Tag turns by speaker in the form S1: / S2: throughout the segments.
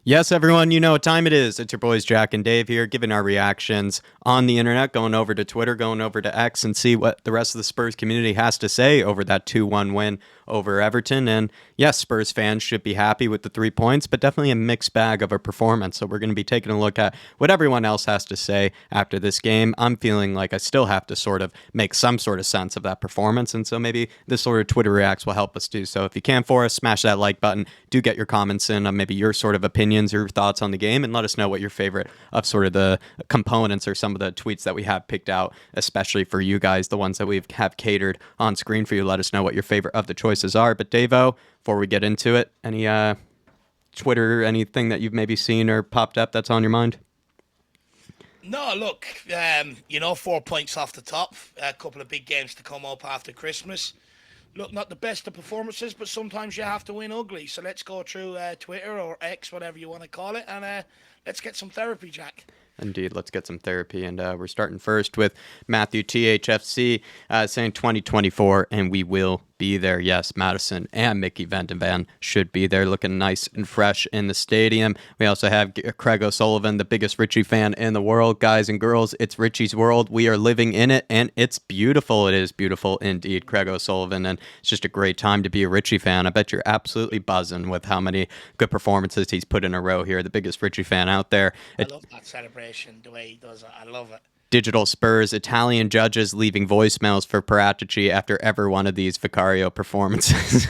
S1: Yes, everyone, you know what time it is. It's your boys Jack and Dave here, giving our reactions on the internet, going over to Twitter, going over to X, and see what the rest of the Spurs community has to say over that 2-1 win over Everton. And yes, Spurs fans should be happy with the 3 points, but definitely a mixed bag of a performance. So we're going to be taking a look at what everyone else has to say after this game. I'm feeling like I still have to sort of make some sort of sense of that performance, and so maybe this sort of Twitter reacts will help us do so. If you can for us, smash that like button. Do get your comments in on maybe your sort of opinions, your thoughts on the game, and let us know what your favorite of sort of the components or some of the tweets that we have picked out, especially for you guys, the ones that we have catered on screen for you. Let us know what your favorite of the choices are. But Davo, before we get into it, any Twitter, anything that you've maybe seen or popped up that's on your mind?
S2: No, look, 4 points off the top, a couple of big games to come up after Christmas. Look, not the best of performances, but sometimes you have to win ugly. So let's go through Twitter or X, whatever you want to call it, and let's get some therapy, Jack.
S1: Indeed, let's get some therapy. And we're starting first with Matthew thfc saying 2024, and we will be there. Yes, Madison and Mickey Vandenvan should be there, looking nice and fresh in the stadium. We also have Craig O'Sullivan, the biggest Richie fan in the world. Guys and girls, it's Richie's world. We are living in it, and it's beautiful. It is beautiful indeed, Craig O'Sullivan, and it's just a great time to be a Richie fan. I bet you're absolutely buzzing with how many good performances he's put in a row here. The biggest Richie fan out there.
S2: I love that celebration, the way he does it. I love it.
S1: Digital Spurs, Italian judges leaving voicemails for Paratici after every one of these Vicario performances.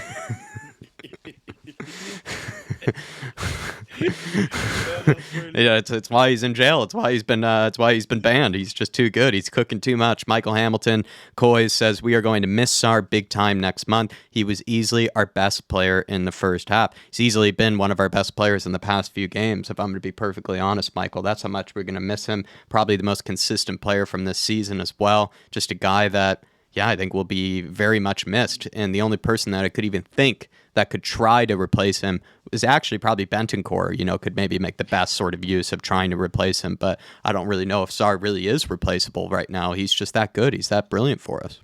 S1: Yeah, it's why he's in jail. It's why he's been banned. He's just too good. He's cooking too much. Michael Hamilton, Coys says we are going to miss Sar big time next month. He was easily our best player in the first half. He's easily been one of our best players in the past few games. If I'm going to be perfectly honest, Michael, that's how much we're going to miss him. Probably the most consistent player from this season as well. Just a guy that, yeah, I think will be very much missed. And the only person that I could even think that could try to replace him is actually probably Bentancur, could maybe make the best sort of use of trying to replace him. But I don't really know if Sar really is replaceable right now. He's just that good. He's that brilliant for us.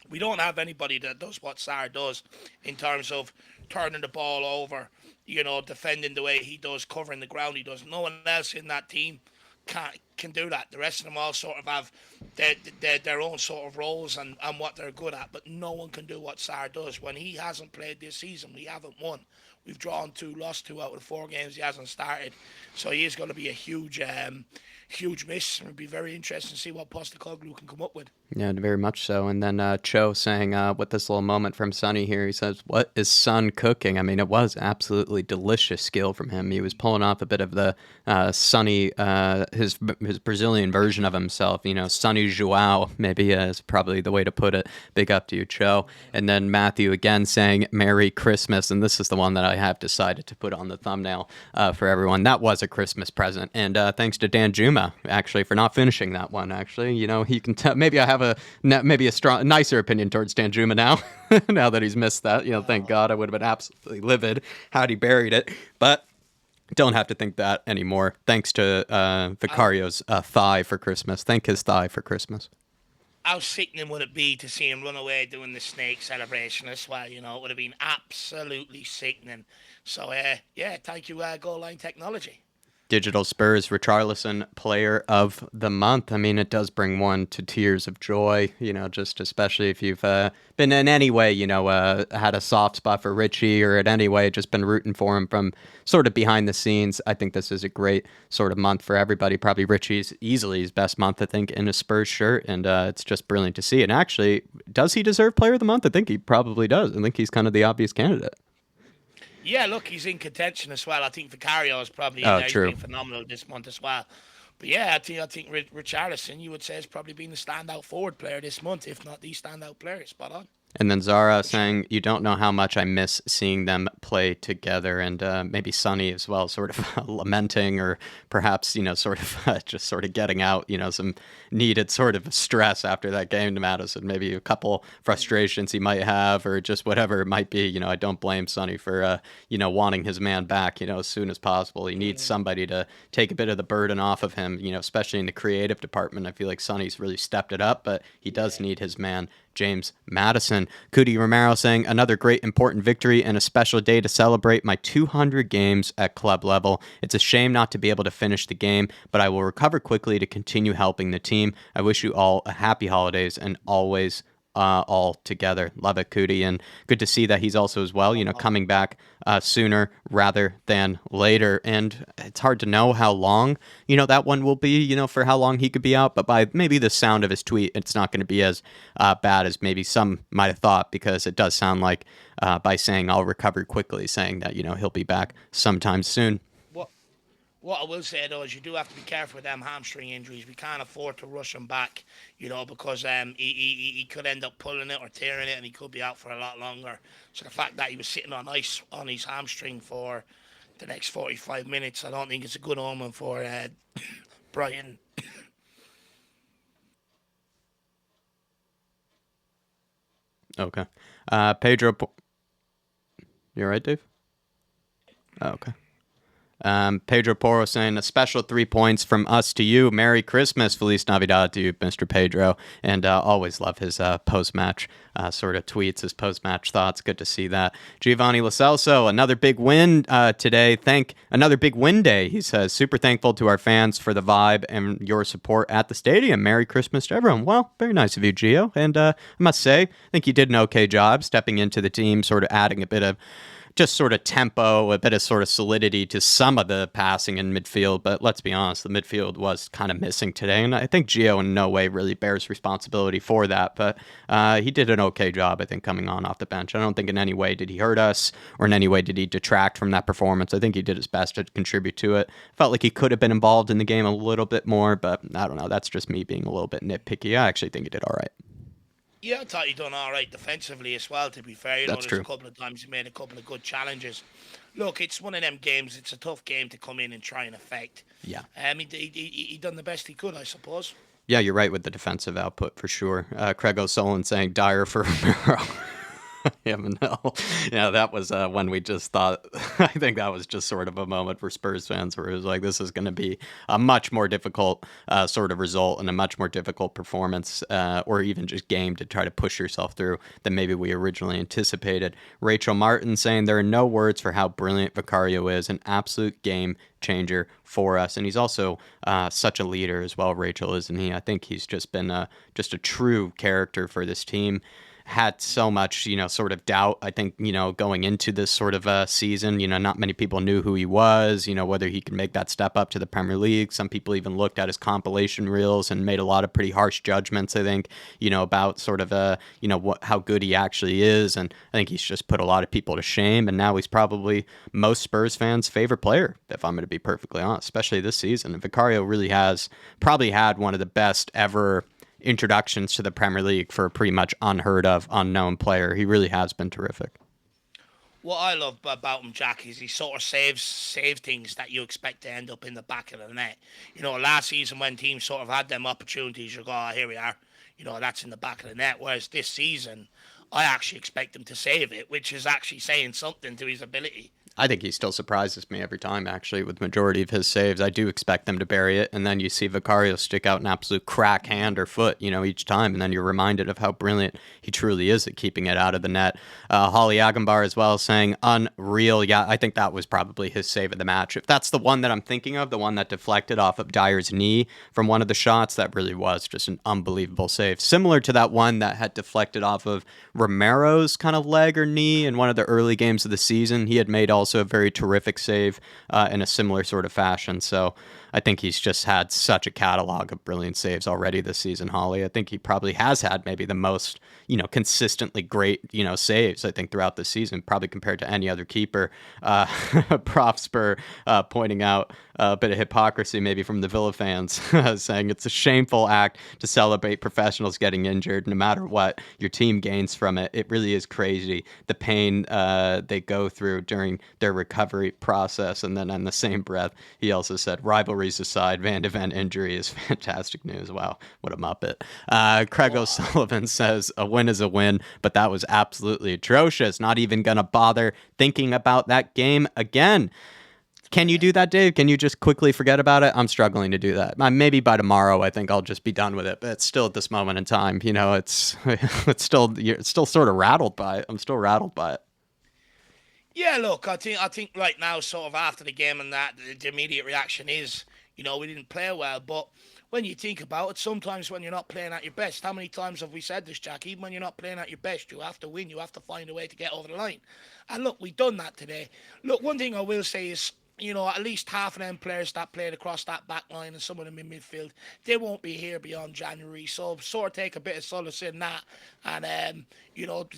S2: We don't have anybody that does what Sarr does in terms of turning the ball over, defending the way he does, covering the ground he does. No one else in that team can do that. The rest of them all sort of have their own sort of roles and what they're good at, but no one can do what Sarr does. When he hasn't played this season, we haven't won. We've drawn two, lost two out of the 4 games he hasn't started. So he is going to be a huge miss. It'll be very interesting to see what Postecoglou can come up with.
S1: Yeah, very much so. And then Cho saying, with this little moment from Sonny here, he says, "What is Son cooking?" I mean, it was absolutely delicious skill from him. He was pulling off a bit of the Sonny, his Brazilian version of himself. Sonny Joao, maybe is probably the way to put it. Big up to you, Cho. And then Matthew again saying, "Merry Christmas." And this is the one that I have decided to put on the thumbnail for everyone. That was a Christmas present. And thanks to Dan Juma, actually, for not finishing that one, actually. He can tell, maybe I have maybe a nicer opinion towards Danjuma now, now that he's missed that. Thank God. I would have been absolutely livid had he buried it, but don't have to think that anymore. Thanks to Vicario's thigh for Christmas. Thank his thigh for Christmas.
S2: How sickening would it be to see him run away doing the snake celebration as well? It would have been absolutely sickening. So, thank you, Goal Line Technology.
S1: Digital Spurs, Richarlison, Player of the Month. I mean, it does bring one to tears of joy, just especially if you've been in any way, had a soft spot for Richie or in any way just been rooting for him from sort of behind the scenes. I think this is a great sort of month for everybody. Probably Richie's easily his best month, I think, in a Spurs shirt, and it's just brilliant to see. And actually, does he deserve Player of the Month? I think he probably does. I think he's kind of the obvious candidate.
S2: Yeah, look, he's in contention as well. I think Vicario is probably in there.
S1: True.
S2: He's been phenomenal this month as well. But yeah, I think Richarlison, you would say, has probably been the standout forward player this month, if not the standout player. Spot on.
S1: And then Zara saying, "You don't know how much I miss seeing them play together." And maybe Sonny as well, sort of lamenting or perhaps, sort of just sort of getting out, some needed sort of stress after that game to Madison. Maybe a couple frustrations he might have or just whatever it might be. I don't blame Sonny for, wanting his man back, as soon as possible. He needs somebody to take a bit of the burden off of him, especially in the creative department. I feel like Sonny's really stepped it up, but he does need his man James Madison. Cootie Romero saying, another great important victory and a special day to celebrate my 200 games at club level. It's a shame not to be able to finish the game, but I will recover quickly to continue helping the team. I wish you all a happy holidays and always all together. Love it, Cootie. And good to see that he's also as well, coming back sooner rather than later. And it's hard to know how long, that one will be, for how long he could be out. But by maybe the sound of his tweet, it's not going to be as bad as maybe some might have thought, because it does sound like by saying I'll recover quickly, saying that, he'll be back sometime soon.
S2: What I will say, though, is you do have to be careful with them hamstring injuries. We can't afford to rush him back, because he could end up pulling it or tearing it, and he could be out for a lot longer. So the fact that he was sitting on ice on his hamstring for the next 45 minutes, I don't think it's a good omen for Brian.
S1: Okay. Pedro. You all right, Dave? Oh, okay. Pedro Porro saying, a special 3 points from us to you. Merry Christmas, Feliz Navidad to you, Mr. Pedro. And always love his post-match sort of tweets, his post-match thoughts. Good to see that. Giovanni Lacelso, another big win today. Another big win day, he says. Super thankful to our fans for the vibe and your support at the stadium. Merry Christmas to everyone. Well, very nice of you, Gio. And I must say, I think you did an okay job stepping into the team, sort of adding a bit of just sort of tempo, a bit of sort of solidity to some of the passing in midfield. But let's be honest, the midfield was kind of missing today. And I think Gio in no way really bears responsibility for that. But he did an okay job, I think, coming on off the bench. I don't think in any way did he hurt us or in any way did he detract from that performance. I think he did his best to contribute to it. Felt like he could have been involved in the game a little bit more, but I don't know. That's just me being a little bit nitpicky. I actually think he did all right.
S2: Yeah, I thought he done all right defensively as well, to be fair.
S1: That's true.
S2: A couple of times he made a couple of good challenges. Look, it's one of them games. It's a tough game to come in and try and affect.
S1: Yeah.
S2: He done the best he could, I suppose.
S1: Yeah, you're right with the defensive output for sure. Craig O'Sullivan saying Dyer for Romero. Yeah, no. Yeah, that was when we just thought, I think that was just sort of a moment for Spurs fans where it was like, this is going to be a much more difficult sort of result and a much more difficult performance or even just game to try to push yourself through than maybe we originally anticipated. Rachel Martin saying there are no words for how brilliant Vicario is, an absolute game changer for us. And he's also such a leader as well, Rachel, isn't he? I think he's just been just a true character for this team. Had so much, sort of doubt, I think, going into this sort of season. Not many people knew who he was, whether he could make that step up to the Premier League. Some people even looked at his compilation reels and made a lot of pretty harsh judgments, I think, about sort of, how good he actually is. And I think he's just put a lot of people to shame. And now he's probably most Spurs fans' favorite player, if I'm going to be perfectly honest, especially this season. And Vicario really has probably had one of the best ever introductions to the Premier League for a pretty much unheard of, unknown player. He really has been terrific.
S2: What I love about him, Jack, is he sort of save things that you expect to end up in the back of the net. Last season when teams sort of had them opportunities, you go, oh, here we are. That's in the back of the net. Whereas this season, I actually expect him to save it, which is actually saying something to his ability.
S1: I think he still surprises me every time, actually, with the majority of his saves. I do expect them to bury it, and then you see Vicario stick out an absolute crack hand or foot, each time, and then you're reminded of how brilliant he truly is at keeping it out of the net. Holly Agambar as well saying, unreal. Yeah, I think that was probably his save of the match. If that's the one that I'm thinking of, the one that deflected off of Dyer's knee from one of the shots, that really was just an unbelievable save. Similar to that one that had deflected off of Romero's kind of leg or knee in one of the early games of the season. He had made also a very terrific save in a similar sort of fashion. So I think he's just had such a catalog of brilliant saves already this season, Holly. I think he probably has had maybe the most, consistently great, saves, I think, throughout the season, probably compared to any other keeper. Prof Spur pointing out a bit of hypocrisy maybe from the Villa fans, saying it's a shameful act to celebrate professionals getting injured no matter what your team gains from it. It really is crazy, the pain they go through during their recovery process. And then in the same breath, he also said, rivalries aside, Van de Ven injury is fantastic news. Wow, what a muppet. Craig O'Sullivan says, a win is a win, but that was absolutely atrocious. Not even going to bother thinking about that game again. Can you do that, Dave? Can you just quickly forget about it? I'm struggling to do that. Maybe by tomorrow, I think I'll just be done with it. But it's still at this moment in time, it's you're still sort of rattled by it. I'm still rattled by it.
S2: Yeah, look, I think right now, sort of after the game and that, the immediate reaction is, we didn't play well. But when you think about it, sometimes when you're not playing at your best, how many times have we said this, Jack? Even when you're not playing at your best, you have to win. You have to find a way to get over the line. And look, we've done that today. Look, one thing I will say is, at least half of them players that played across that back line and some of them in midfield, they won't be here beyond January. So sort of take a bit of solace in that. And,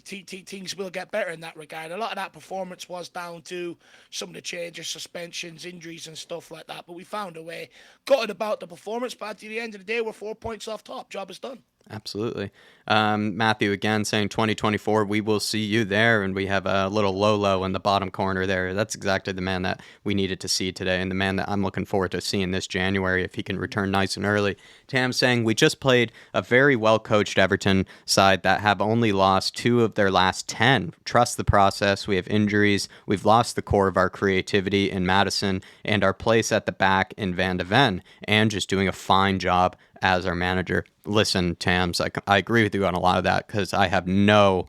S2: things will get better in that regard. A lot of that performance was down to some of the changes, suspensions, injuries and stuff like that. But we found a way, got it about the performance. But at the end of the day, we're 4 points off top. Job is done.
S1: Absolutely. Matthew again saying 2024, we will see you there. And we have a little Lolo in the bottom corner there. That's exactly the man that we needed to see today and the man that I'm looking forward to seeing this January if he can return nice and early. Tam saying we just played a very well-coached Everton side that have only lost 2 of their last 10. Trust the process. We have injuries. We've lost the core of our creativity in Madison and our place at the back in Van de Ven, and just doing a fine job as our manager. Listen, Tams, I agree with you on a lot of that because I have no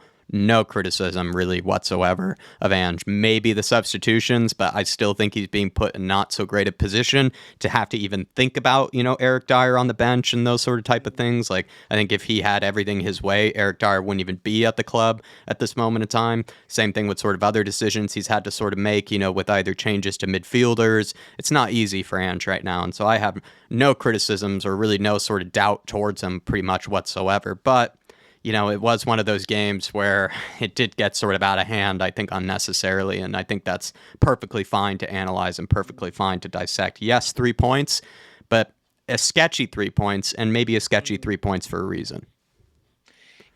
S1: criticism really whatsoever of Ange. Maybe the substitutions, but I still think he's being put in not so great a position to have to even think about, Eric Dyer on the bench and those sort of type of things. Like, I think if he had everything his way, Eric Dyer wouldn't even be at the club at this moment in time. Same thing with sort of other decisions he's had to sort of make, with either changes to midfielders. It's not easy for Ange right now. And so I have no criticisms or really no sort of doubt towards him pretty much whatsoever. But it was one of those games where it did get sort of out of hand, I think, unnecessarily. And I think that's perfectly fine to analyze and perfectly fine to dissect. Yes, 3 points, but a sketchy 3 points and maybe a sketchy 3 points for a reason.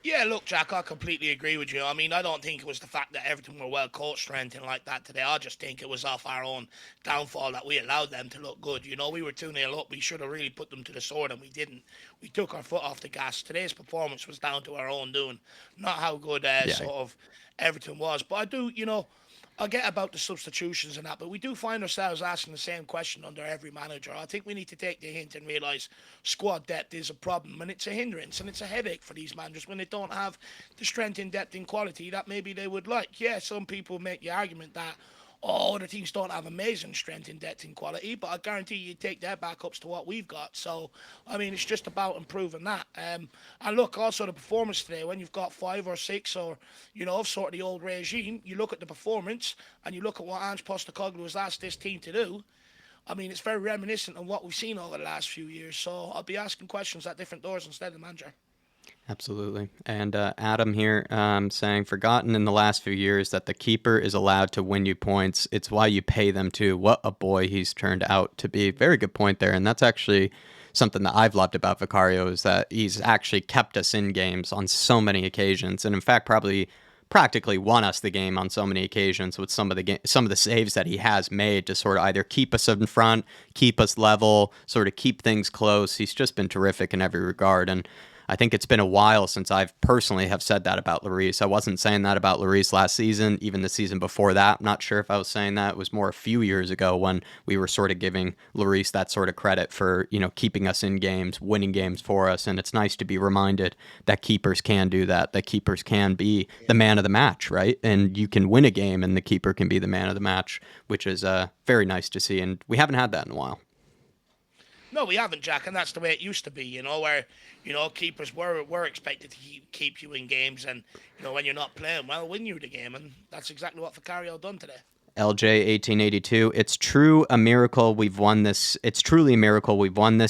S2: Yeah, look, Jack, I completely agree with you. I mean, I don't think it was the fact that Everton were well coached or anything like that today. I just think it was off our own downfall that we allowed them to look good. We were 2-0 up. We should have really put them to the sword, and we didn't. We took our foot off the gas. Today's performance was down to our own doing, not how good sort of Everton was. But I do, I get about the substitutions and that, but we do find ourselves asking the same question under every manager. I think we need to take the hint and realise squad depth is a problem, and it's a hindrance, and it's a headache for these managers when they don't have the strength in depth and quality that maybe they would like. Yeah, some people make the argument that, other teams don't have amazing strength in depth and quality, but I guarantee you take their backups to what we've got. So, I mean, it's just about improving that. And look, also the performance today, when you've got 5 or 6 or, of sort of the old regime, you look at the performance and you look at what Ange Postecoglou has asked this team to do. I mean, it's very reminiscent of what we've seen over the last few years. So I'll be asking questions at different doors instead of the manager.
S1: Absolutely. And Adam here saying, forgotten in the last few years that the keeper is allowed to win you points. It's why you pay them too. What a boy he's turned out to be. Very good point there. And that's actually something that I've loved about Vicario, is that he's actually kept us in games on so many occasions. And in fact, probably practically won us the game on so many occasions with some of the saves that he has made to sort of either keep us in front, keep us level, sort of keep things close. He's just been terrific in every regard. And I think it's been a while since I've personally have said that about Lloris. I wasn't saying that about Lloris last season, even the season before that. I'm not sure if I was saying that. It was more a few years ago when we were sort of giving Lloris that sort of credit for, keeping us in games, winning games for us. And it's nice to be reminded that keepers can do that keepers can be the man of the match, right? And you can win a game and the keeper can be the man of the match, which is very nice to see. And we haven't had that in a while.
S2: No, we haven't, Jack, and that's the way it used to be, where, keepers were expected to keep you in games, and, when you're not playing well, win you the game, and that's exactly what Vicario done today.
S1: LJ 1882. It's truly a miracle we've won this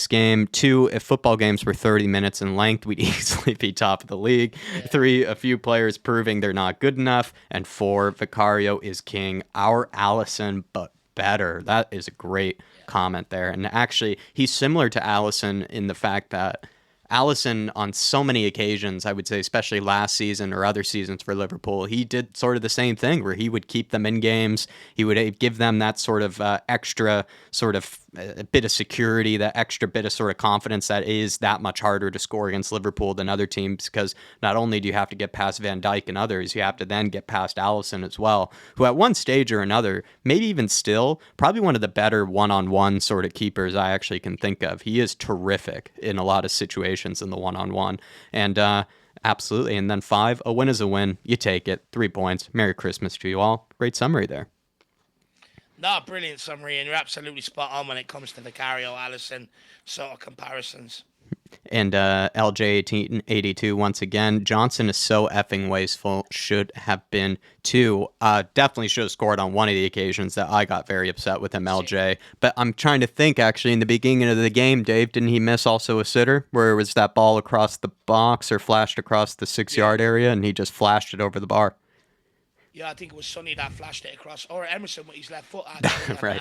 S1: game. 2, if football games were 30 minutes in length, we'd easily be top of the league. 3, a few players proving they're not good enough. And 4, Vicario is king. Our Allison, but better. That is a great comment there. And actually, he's similar to Allison in the fact that Allison, on so many occasions, I would say, especially last season or other seasons for Liverpool, he did sort of the same thing where he would keep them in games. He would give them that sort of extra sort of a bit of security, that extra bit of sort of confidence that is that much harder to score against Liverpool than other teams, because not only do you have to get past Van Dijk and others, you have to then get past Alisson as well, who at one stage or another, maybe even still, probably one of the better one-on-one sort of keepers I actually can think of. He is terrific in a lot of situations in the one-on-one. And absolutely. And then 5, a win is a win. You take it. 3 points. Merry Christmas to you all. Great summary there.
S2: No, brilliant summary, and you're absolutely spot on when it comes to Vicario, Alisson sort of comparisons.
S1: And LJ1882 once again, Johnson is so effing wasteful. Should have been 2. Definitely should have scored on one of the occasions that I got very upset with him, LJ. But I'm trying to think, actually, in the beginning of the game, Dave, didn't he miss also a sitter where it was that ball across the box or flashed across the 6-yard area and he just flashed it over the bar?
S2: Yeah, I think it was Sonny that flashed it across, or Emerson with his left foot.
S1: Right.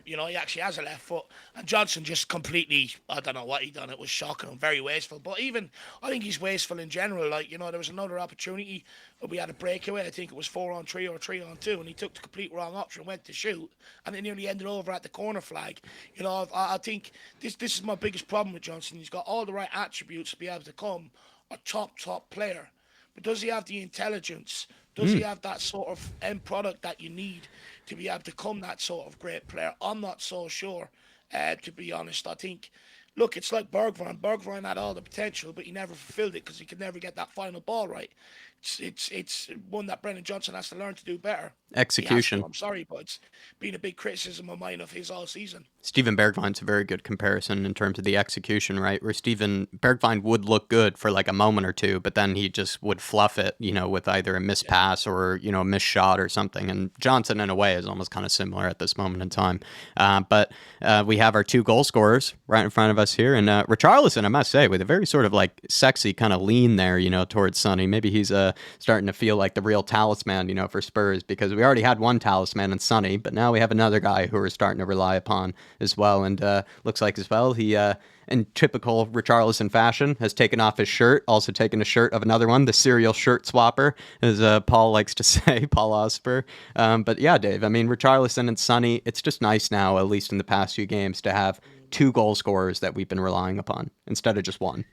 S2: He actually has a left foot. And Johnson just completely, I don't know what he done. It was shocking and very wasteful. But even, I think he's wasteful in general. Like, there was another opportunity where we had a breakaway. I think it was 4-on-3 or 3-on-2. And he took the complete wrong option, went to shoot. And it nearly ended over at the corner flag. I think this is my biggest problem with Johnson. He's got all the right attributes to be able to become a top player. But does he have the intelligence? Does he have that sort of end product that you need to be able to become that sort of great player? I'm not so sure, to be honest. I think, look, it's like Bergwijn. Bergwijn had all the potential, but he never fulfilled it because he could never get that final ball right. It's one that Brendan Johnson has to learn to do better.
S1: Execution.
S2: I'm sorry, but it's been a big criticism of mine of his all season.
S1: Steven Bergwijn's a very good comparison in terms of the execution, right? Where Steven Bergwijn would look good for like a moment or two, but then he just would fluff it, with either a missed pass or, a missed shot or something. And Johnson, in a way, is almost kind of similar at this moment in time. But we have our 2 goal scorers right in front of us here. And Richarlison, I must say, with a very sort of like sexy kind of lean there, towards Sonny. Maybe he's starting to feel like the real talisman, for Spurs, because we already had one talisman in Sonny, but now we have another guy who we're starting to rely upon as well. And looks like as well, he, in typical Richarlison fashion, has taken off his shirt, also taken a shirt of another one, the serial shirt swapper, as Paul likes to say, Paul Osper. But yeah, Dave, I mean, Richarlison and Sonny, it's just nice now, at least in the past few games, to have 2 goal scorers that we've been relying upon instead of just one.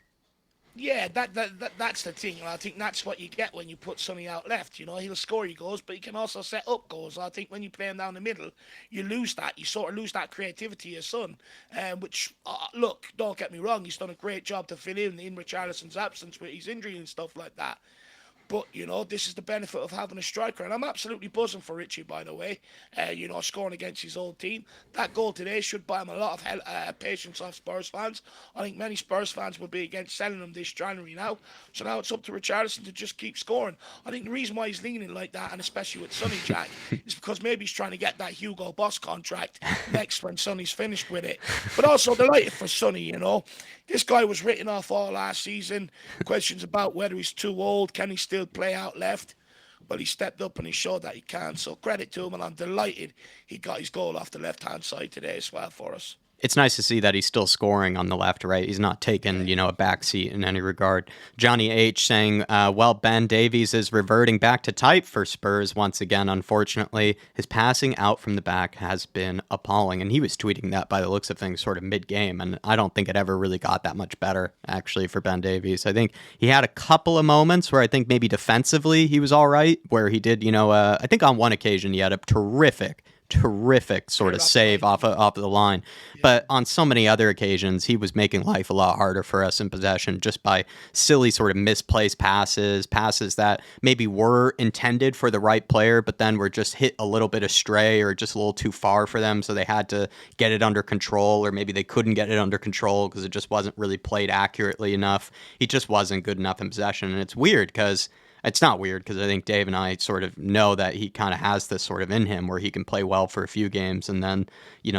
S2: Yeah, that's the thing. I think that's what you get when you put Sonny out left. He'll score your goals, but he can also set up goals. I think when you play him down the middle, you lose that. You sort of lose that creativity of Son. Which, look, don't get me wrong, he's done a great job to fill in Richarlison's absence with his injury and stuff like that. But, this is the benefit of having a striker. And I'm absolutely buzzing for Richie, by the way, scoring against his old team. That goal today should buy him a lot of patience off Spurs fans. I think many Spurs fans will be against selling him this January now. So now it's up to Richarlison to just keep scoring. I think the reason why he's leaning like that, and especially with Sonny Jack, is because maybe he's trying to get that Hugo Boss contract next when Sonny's finished with it. But also delighted for Sonny, This guy was written off all last season. Questions about whether he's too old, can he still play out left? But he stepped up and he showed that he can. So credit to him, and I'm delighted he got his goal off the left-hand side today as well for us.
S1: It's nice to see that he's still scoring on the left, right? He's not taking, a backseat in any regard. Johnny H saying, Ben Davies is reverting back to type for Spurs once again, unfortunately. His passing out from the back has been appalling. And he was tweeting that by the looks of things sort of mid-game. And I don't think it ever really got that much better, actually, for Ben Davies. I think he had a couple of moments where I think maybe defensively he was all right, where he did, I think on one occasion he had a terrific sort of save off of the line. Yeah. But on so many other occasions, he was making life a lot harder for us in possession just by silly sort of misplaced passes that maybe were intended for the right player, but then were just hit a little bit astray or just a little too far for them. So they had to get it under control, or maybe they couldn't get it under control because it just wasn't really played accurately enough. He just wasn't good enough in possession. And it's weird because it's not weird because I think Dave and I sort of know that he kind of has this sort of in him where he can play well for a few games and then,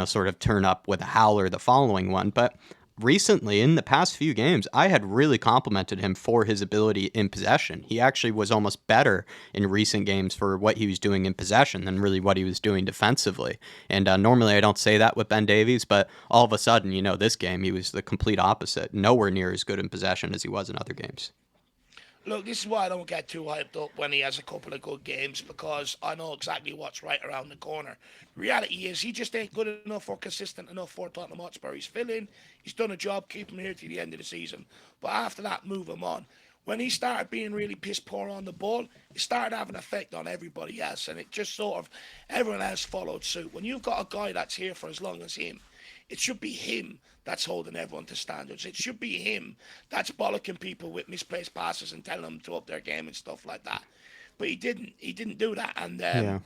S1: sort of turn up with a howler the following one. But recently, in the past few games, I had really complimented him for his ability in possession. He actually was almost better in recent games for what he was doing in possession than really what he was doing defensively. And normally I don't say that with Ben Davies, but all of a sudden, this game, he was the complete opposite. Nowhere near as good in possession as he was in other games.
S2: Look, this is why I don't get too hyped up when he has a couple of good games because I know exactly what's right around the corner. Reality is he just ain't good enough or consistent enough for Tottenham Hotspur. He's filling, he's done a job, keep him here to the end of the season. But after that, move him on. When he started being really piss poor on the ball, it started having an effect on everybody else, and it just sort of everyone else followed suit. When you've got a guy that's here for as long as him, it should be him that's holding everyone to standards. It should be him that's bollocking people with misplaced passes and telling them to up their game and stuff like that. But he didn't. He didn't do that. And
S1: Yeah.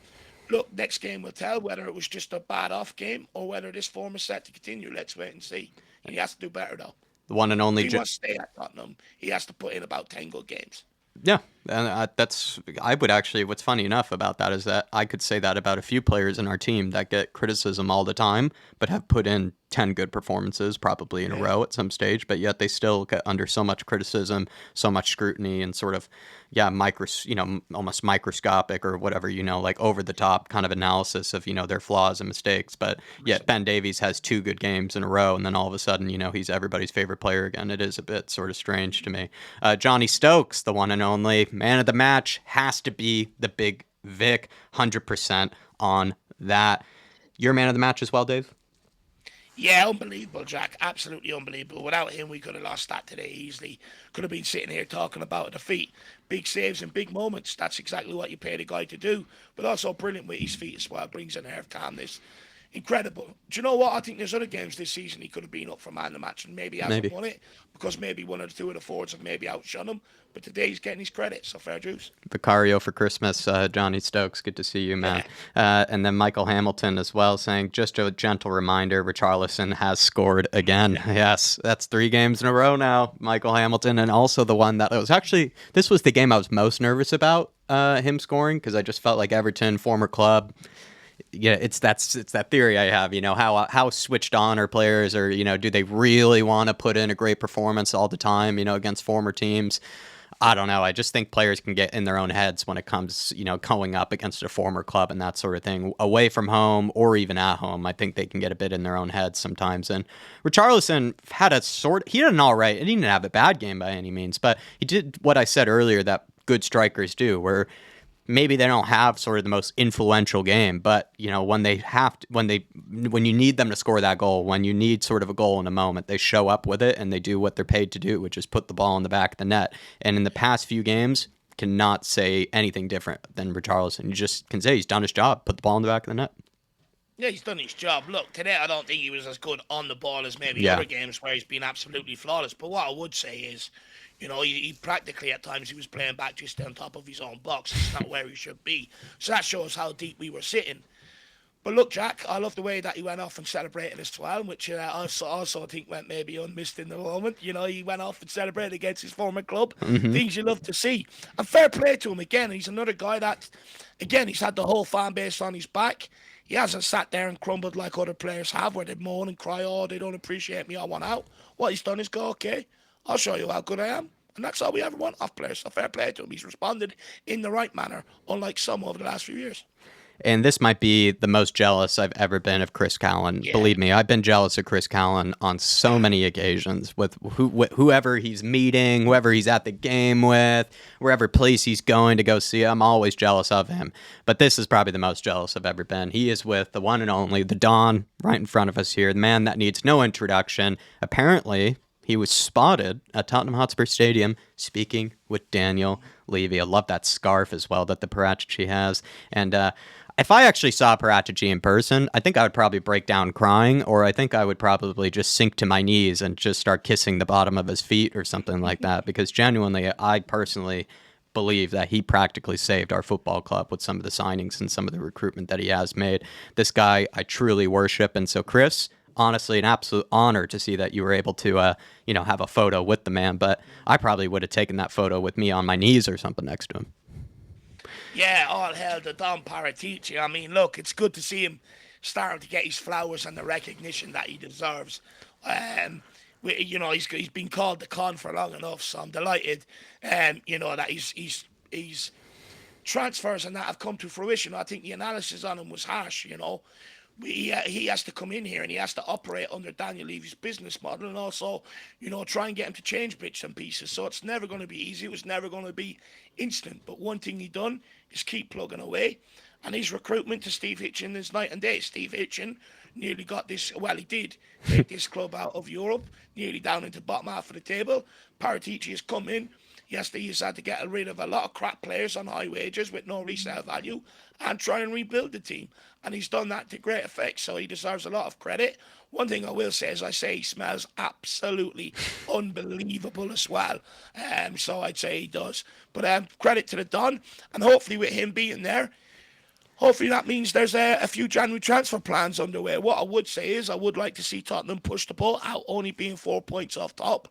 S2: look, next game will tell whether it was just a bad off game or whether this form is set to continue. Let's wait and see. And he has to do better though.
S1: The one and
S2: If
S1: only.
S2: he wants to stay at Tottenham, he has to put in about 10 good games.
S1: Yeah, and that's I would actually. What's funny enough about that is that I could say that about a few players in our team that get criticism all the time, but have put in 10 good performances probably in a
S2: Yeah.
S1: row at some stage, but yet they still get under so much criticism, so much scrutiny, and sort of almost microscopic or whatever, like over the top kind of analysis of their flaws and mistakes. But yet Ben Davies has 2 good games in a row, and then all of a sudden he's everybody's favorite player again. It is a bit sort of strange to me. Johnny Stokes, the one and only man of the match, has to be the big Vic, 100% on that. Your man of the match as well, Dave?
S2: Yeah, unbelievable, Jack. Absolutely unbelievable. Without him, we could have lost that today easily. Could have been sitting here talking about a defeat. Big saves and big moments. That's exactly what you pay the guy to do. But also brilliant with his feet as well. Brings an air of calmness. Incredible. Do you know what? I think there's other games this season he could have been up for man of the match and maybe hasn't
S1: Maybe.
S2: won it because maybe one or two of the forwards have maybe outshone him. But today he's getting his credit, so fair dues.
S1: Vicario for Christmas, Johnny Stokes. Good to see you, man.
S2: Yeah.
S1: And then Michael Hamilton as well, saying just a gentle reminder: Richarlison has scored again. Yes, that's 3 games in a row now, Michael Hamilton, and also the one that was actually this was the game I was most nervous about him scoring because I just felt like Everton, former club. Yeah, it's that theory I have. How switched on are players, or do they really want to put in a great performance all the time? Against former teams. I don't know. I just think players can get in their own heads when it comes, going up against a former club and that sort of thing, away from home or even at home. I think they can get a bit in their own heads sometimes. And Richarlison had he did an all right. He didn't have a bad game by any means, but he did what I said earlier that good strikers do, where maybe they don't have sort of the most influential game, but when they have to, when you need them to score that goal, when you need sort of a goal in a moment, they show up with it and they do what they're paid to do, which is put the ball in the back of the net. And in the past few games, cannot say anything different than Richarlison. You just can say he's done his job, put the ball in the back of the net.
S2: Yeah, he's done his job. Look, today I don't think he was as good on the ball as maybe
S1: Yeah.
S2: other games where he's been absolutely flawless. But what I would say is, he practically at times he was playing back just on top of his own box. It's not where he should be. So that shows how deep we were sitting. But look, Jack, I love the way that he went off and celebrated as well, which I also think went maybe unmissed in the moment. He went off and celebrated against his former club. Things you love to see. And fair play to him again. He's another guy that, again, he's had the whole fan base on his back. He hasn't sat there and crumbled like other players have, where they moan and cry, oh, they don't appreciate me, I want out. What he's done is go, okay, I'll show you how good I am. And that's all we ever want off players. So fair play to him. He's responded in the right manner, unlike some over the last few years.
S1: And this might be the most jealous I've ever been of Chris Callan.
S2: Yeah.
S1: Believe me, I've been jealous of Chris Callan on so many occasions with whoever he's meeting, whoever he's at the game with, wherever place he's going to go see. I'm always jealous of him. But this is probably the most jealous I've ever been. He is with the one and only, the Don, right in front of us here, the man that needs no introduction. Apparently, he was spotted at Tottenham Hotspur Stadium speaking with Daniel Levy. I love that scarf as well that the Paratici has. And if I actually saw Paratici in person, I think I would probably break down crying, or I think I would probably just sink to my knees and just start kissing the bottom of his feet or something like that. Because genuinely, I personally believe that he practically saved our football club with some of the signings and some of the recruitment that he has made. This guy I truly worship. And so, Chris, honestly, an absolute honor to see that you were able to, have a photo with the man. But I probably would have taken that photo with me on my knees or something next to him.
S2: Yeah, all hell to Don Paratici. I mean, look, it's good to see him starting to get his flowers and the recognition that he deserves. He's been called the con for long enough, so I'm delighted. That he's transfers and that have come to fruition. I think the analysis on him was harsh. he has to come in here and he has to operate under Daniel Levy's business model, and also, try and get him to change bits and pieces. So it's never going to be easy. It was never going to be instant. But one thing he done is keep plugging away. And his recruitment to Steve Hitchen is night and day. Steve Hitchen nearly got this, well, he did take this club out of Europe, nearly down into the bottom half of the table. Paratici has come in. He's had to get rid of a lot of crap players on high wages with no resale value and try and rebuild the team. And he's done that to great effect, so he deserves a lot of credit. One thing I will say is he smells absolutely unbelievable as well. So I'd say he does. But credit to the Don, and hopefully with him being there, hopefully that means there's a few January transfer plans underway. What I would say is I would like to see Tottenham push the ball out, only being 4 points off top.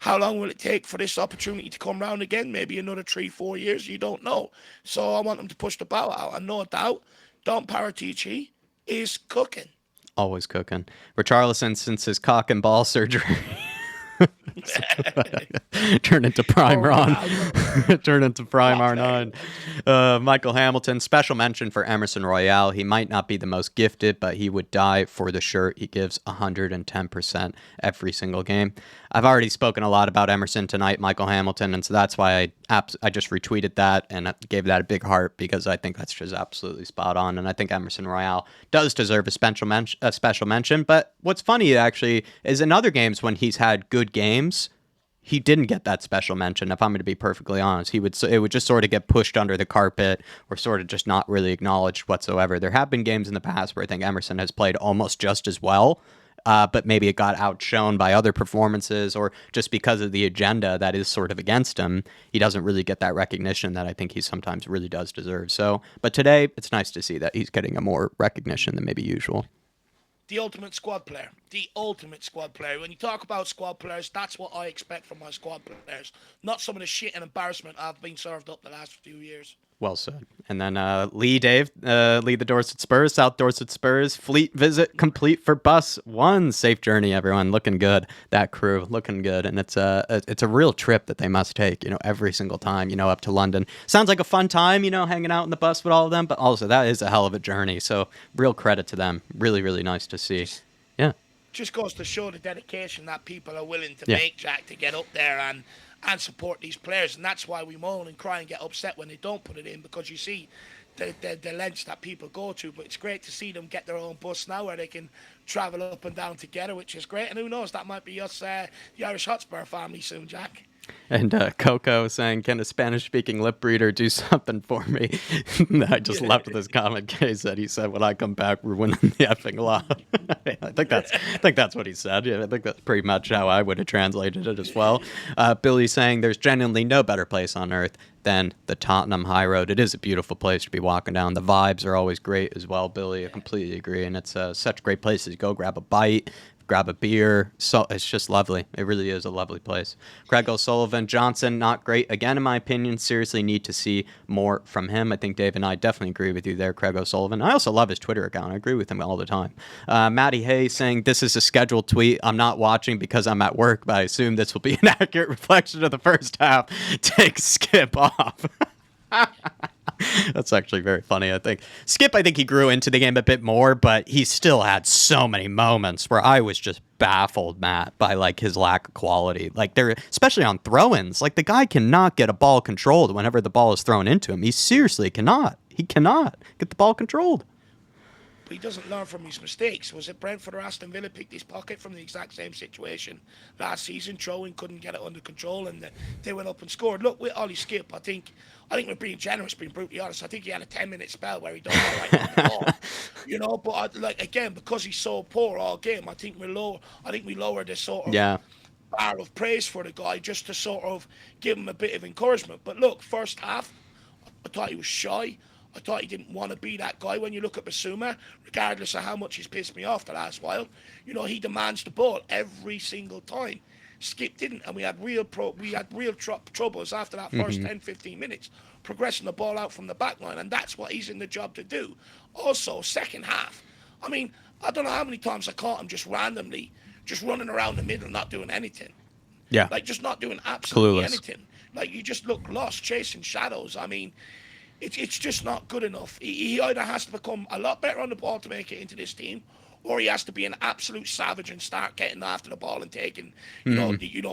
S2: How long will it take for this opportunity to come round again? Maybe another 3-4 years. You don't know. So I want them to push the ball out. And no doubt, Don Paratici is cooking.
S1: Always cooking. Richarlison, since his cock and ball surgery, turn into Prime Ron. Turn into Prime R9. Michael Hamilton, special mention for Emerson Royale. He might not be the most gifted, but he would die for the shirt. He gives 110% every single game. I've already spoken a lot about Emerson tonight, Michael Hamilton, and so that's why I just retweeted that and gave that a big heart, because I think that's just absolutely spot on, and I think Emerson Royale does deserve a special mention. But what's funny actually is in other games when he's had good games, he didn't get that special mention. If I'm going to be perfectly honest, it would just sort of get pushed under the carpet or sort of just not really acknowledged whatsoever. There have been games in the past where I think Emerson has played almost just as well. But maybe it got outshone by other performances, or just because of the agenda that is sort of against him, he doesn't really get that recognition that I think he sometimes really does deserve. So, but today, it's nice to see that he's getting a more recognition than maybe usual.
S2: The ultimate squad player. The ultimate squad player. When you talk about squad players, that's what I expect from my squad players. Not some of the shit and embarrassment I've been served up the last few years.
S1: Well said. And then Dave, lead the Dorset Spurs, South Dorset Spurs. Fleet visit complete for bus one. Safe journey, everyone. Looking good. That crew looking good. And it's a real trip that they must take, every single time, up to London. Sounds like a fun time, hanging out in the bus with all of them. But also that is a hell of a journey. So real credit to them. Really, really nice to see. Yeah.
S2: Just goes to show the dedication that people are willing to make, Jack, to get up there and support these players. And that's why we moan and cry and get upset when they don't put it in, because you see the lengths that people go to. But it's great to see them get their own bus now where they can travel up and down together, which is great. And who knows, that might be us, the Irish Hotspur family soon, Jack.
S1: And Coco saying, can a Spanish-speaking lip reader do something for me? I just left this comment case that he said, when I come back, we're winning the effing law. I think that's what he said. Yeah, I think that's pretty much how I would have translated it as well. Billy saying, there's genuinely no better place on earth than the Tottenham High Road. It is a beautiful place to be walking down. The vibes are always great as well, Billy. I completely agree. And it's such great places to go grab a bite, grab a beer. So it's just lovely. It really is a lovely place. Craig O'Sullivan, Johnson, not great again in my opinion. Seriously need to see more from him. I think Dave and I definitely agree with you there, Craig O'Sullivan. I also love his Twitter account. I agree with him all the time. Matty Hay saying, this is a scheduled tweet. I'm not watching because I'm at work, but I assume this will be an accurate reflection of the first half. Take Skip off. That's actually very funny, I think. Skip, I think he grew into the game a bit more, but he still had so many moments where I was just baffled, Matt, by his lack of quality. Especially on throw-ins. The guy cannot get a ball controlled whenever the ball is thrown into him. He seriously cannot. He cannot get the ball controlled.
S2: But he doesn't learn from his mistakes. Was it Brentford or Aston Villa picked his pocket from the exact same situation last season? Throwing, couldn't get it under control, and they went up and scored. Look, with Ollie Skip, I think we're being generous, being brutally honest. I think he had a 10-minute spell where he done all right on the ball. But again, because he's so poor all game, I think we lowered this sort of bar of praise for the guy just to sort of give him a bit of encouragement. But look, first half, I thought he was shy. I thought he didn't want to be that guy. When you look at Basuma, regardless of how much he's pissed me off the last while, he demands the ball every single time. Skip didn't, and we had real troubles after that first 10, 15 minutes, progressing the ball out from the back line, and that's what he's in the job to do. Also, second half, I don't know how many times I caught him just randomly, just running around the middle, not doing anything.
S1: Yeah.
S2: Just not doing absolutely
S1: Clueless.
S2: anything. You just look lost, chasing shadows. It's just not good enough. He either has to become a lot better on the ball to make it into this team, or he has to be an absolute savage and start getting after the ball and taking,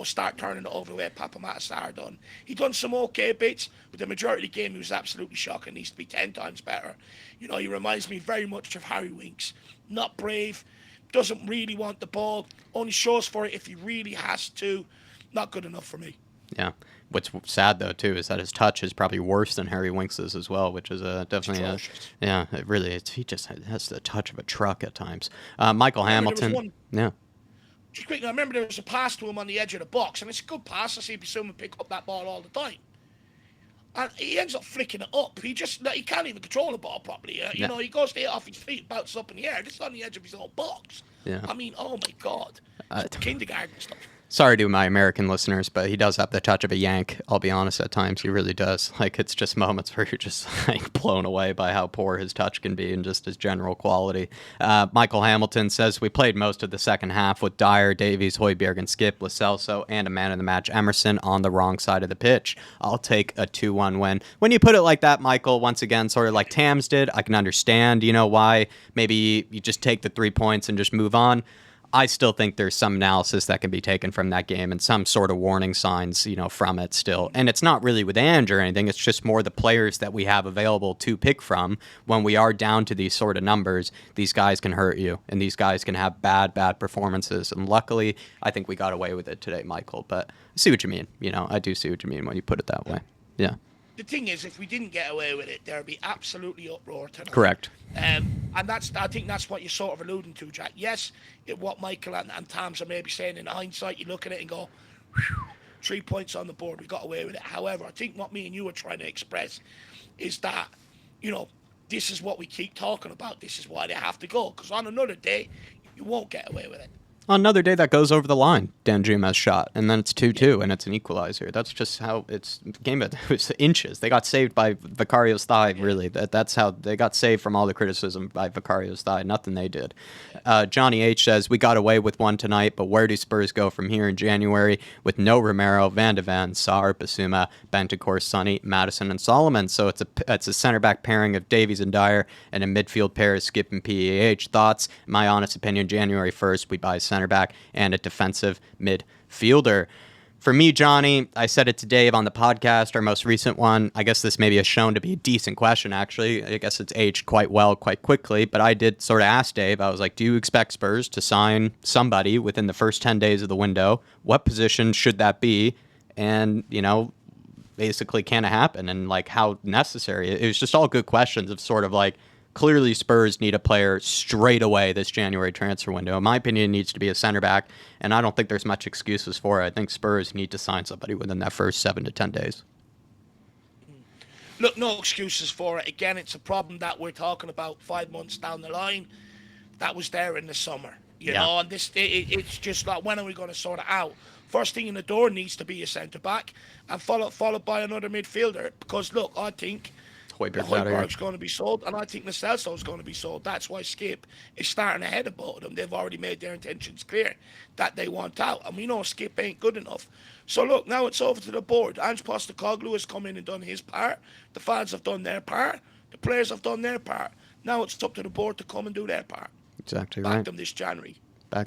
S2: start turning it over the way Papa Matasar done. He done some okay bits, but the majority of the game he was absolutely shocking. Needs to be 10 times better. He reminds me very much of Harry Winks. Not brave, doesn't really want the ball, only shows for it if he really has to. Not good enough for me.
S1: Yeah. What's sad though too is that his touch is probably worse than Harry Winks's as well, which is definitely it really is. He just has the touch of a truck at times. Michael Hamilton, yeah.
S2: Just quickly, I remember there was a pass to him on the edge of the box, and it's a good pass. I see someone pick up that ball all the time, and he ends up flicking it up. He can't even control the ball properly. He goes to hit off his feet, bounces up in the air. This is on the edge of his own box.
S1: Yeah.
S2: I mean, oh my God, it's kindergarten stuff.
S1: Sorry to my American listeners, but he does have the touch of a Yank. I'll be honest, at times he really does. Like, it's just moments where you're just like blown away by how poor his touch can be and just his general quality. Michael Hamilton says we played most of the second half with Dyer, Davies, Højbjerg, and Skip, Lo Celso, and a man of the match, Emerson, on the wrong side of the pitch. I'll take a 2-1 win. When you put it like that, Michael, once again, sort of like Tams did, I can understand, why maybe you just take the 3 points and just move on. I still think there's some analysis that can be taken from that game and some sort of warning signs, from it still. And it's not really with Ange or anything. It's just more the players that we have available to pick from. When we are down to these sort of numbers, these guys can hurt you and these guys can have bad performances. And luckily, I think we got away with it today, Michael. But I see what you mean. I do see what you mean when you put it that way. Yeah.
S2: The thing is, if we didn't get away with it, there'd be absolutely uproar tonight.
S1: Correct.
S2: And I think that's what you're sort of alluding to, Jack. Yes, what Michael and Tams are maybe saying in hindsight, you look at it and go, 3 points on the board, we got away with it. However, I think what me and you are trying to express is that, this is what we keep talking about. This is why they have to go. Because on another day, you won't get away with it.
S1: On another day that goes over the line, Danjuma's shot, and then it's 2-2, and it's an equalizer. That's just how it's game. It was inches. They got saved by Vicario's thigh. Really, that's how they got saved from all the criticism by Vicario's thigh. Nothing they did. Johnny H says we got away with one tonight, but where do Spurs go from here in January with no Romero, Van de Ven, Sarr, Basuma, Bentancur, Sonny, Madison, and Solomon? So it's a center back pairing of Davies and Dyer, and a midfield pair of Skip and PAH. Thoughts? My honest opinion: January 1st, we buy center back and a defensive midfielder. For me, Johnny, I said it to Dave on the podcast, our most recent one. I guess this maybe has shown to be a decent question, actually. I guess it's aged quite well, quite quickly. But I did sort of ask Dave, I was like, do you expect Spurs to sign somebody within the first 10 days of the window? What position should that be? And, basically can it happen? And, like, how necessary? It was just all good questions of sort of like, clearly, Spurs need a player straight away this January transfer window. In my opinion, it needs to be a center back, and I don't think there's much excuses for it. I think Spurs need to sign somebody within that first 7 to 10 days.
S2: Look, no excuses for it. Again, it's a problem that we're talking about 5 months down the line. That was there in the summer, and it's just like, when are we going to sort it out? First thing in the door needs to be a centre back, and followed by another midfielder. Because look, I think Højbjerg's going to be sold, and I think Lo Celso's going to be sold. That's why Skip is starting ahead of both of them. They've already made their intentions clear that they want out, and we know Skip ain't good enough. So look, now it's over to the board. Ange Postecoglou has come in and done his part. The fans have done their part. The players have done their part. Now it's up to the board to come and do their part.
S1: Exactly right.
S2: Back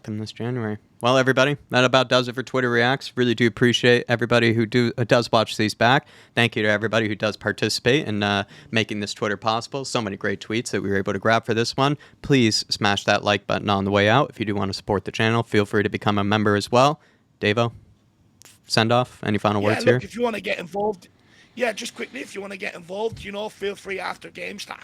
S2: them this January.
S1: Well, everybody, that about does it for Twitter Reacts. Really do appreciate everybody who does watch these back. Thank you to everybody who does participate in making this Twitter possible. So many great tweets that we were able to grab for this one. Please smash that like button on the way out. If you do want to support the channel, feel free to become a member as well. Davo, send off. Any final words here?
S2: If you want to get involved, just quickly, if you want to get involved, feel free after games to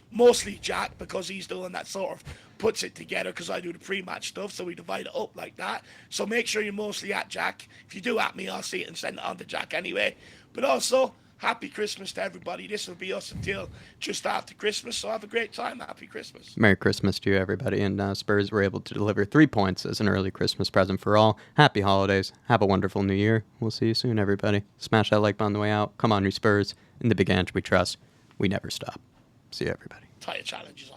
S2: mostly Jack, because he's doing that sort of puts it together, because I do the pre-match stuff, so we divide it up like that. So make sure you're mostly at Jack. If you do at me, I'll see it and send it on to Jack anyway. But also, happy Christmas to everybody. This will be us until just after Christmas, so have a great time. Happy Christmas.
S1: Merry Christmas to you, everybody. And Spurs were able to deliver 3 points as an early Christmas present for all. Happy holidays. Have a wonderful new year. We'll see you soon, everybody. Smash that like button on the way out. Come on, you Spurs. In the big Ange we trust. We never stop. See you, everybody.
S2: Try your challenges on.